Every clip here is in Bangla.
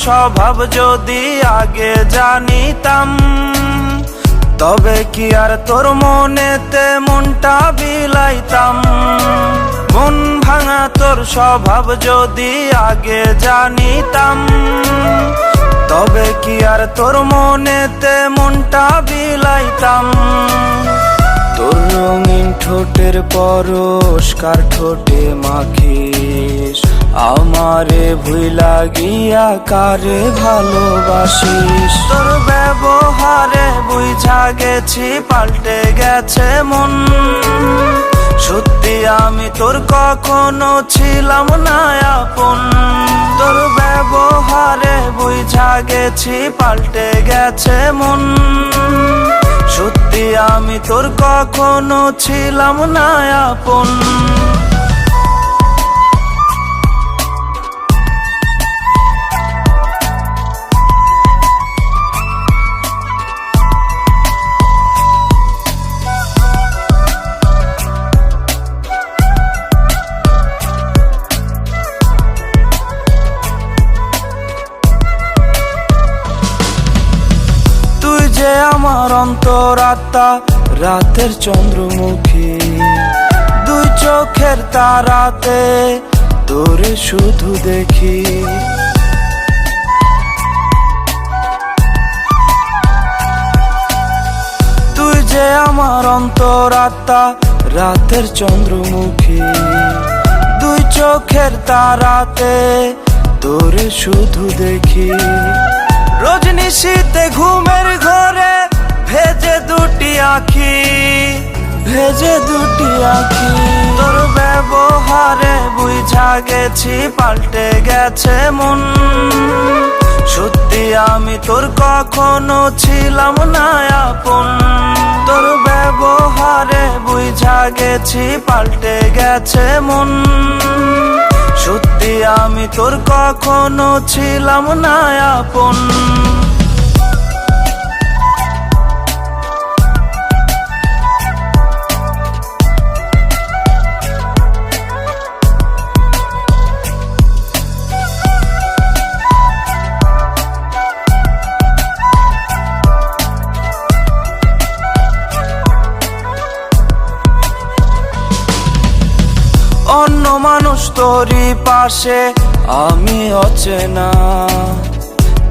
স্বভাব যদি আগে জানিতাম, তবে কি আর তোর মনেতে মনটা বিলাইতাম। মন ভাঙা তোর স্বভাব যদি আগে জানিতাম, তবে কি আর তোর মনেতে মনটা বিলাইতাম। তোর রঙিন ঠোঁটের পরশ কার ঠোঁটে মাখিস, আমারে ভুইলা গিয়া কারে ভালোবাসিস। তোর ব্যবহারে বুঝা গেছি পাল্টে গেছে মন, সত্যি আমি তোর কখনো ছিলাম না আপন। তোর ব্যবহারে বুঝা গেছি পাল্টে গেছে মন, সত্যি আমি তোর কখনো ছিলাম না আপন। যে আমার অন্তরাত্মা রাতের চন্দ্রমুখী, দুই চোখের তারাতে তোরে শুধু দেখি। তুই যে আমার অন্তরাত্মা রাতের চন্দ্রমুখী, দুই চোখের তারাতে তোরে শুধু দেখি। রজনী শীতে ঘুমের ঘরে ভেজে দুটি আঁখি, ভেজে দুটি আঁখি। তোর ব্যবহারে বুঝা গেছি পাল্টে গেছে মন, সত্যি আমি তোর কখনো ছিলাম না আপন। তোর ব্যবহারে বুঝা গেছি পাল্টে গেছে মন, সত্যি আমি তোর কখনো ছিলাম না আপন। অন্য মানুষ তোরই পাশে আমি অচেনা,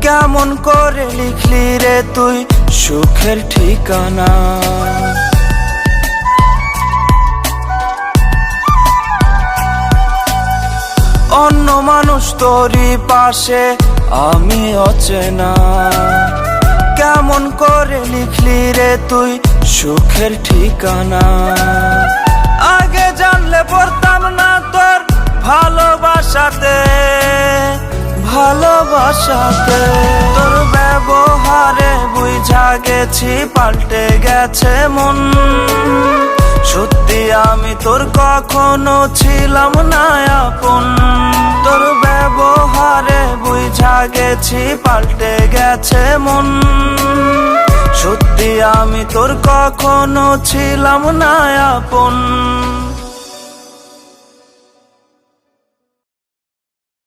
কেমন করে লিখলি রে তুই সুখের ঠিকানা। অন্য মানুষ তোরই পাশে আমি অচেনা, কেমন করে লিখলি রে তুই সুখের ঠিকানা। আগে জানলে পড়তাম না তোর ভালোবাসাতে, ভালোবাসাতে। তোর ব্যবহারে বুঝা গেছি পাল্টে গেছে মন, সত্যি আমি তোর কখনো ছিলাম না আপন। তোর ব্যবহারে বুঝা গেছি পাল্টে গেছে মন, সত্যি আমি তোর কখনো ছিলাম না আপন।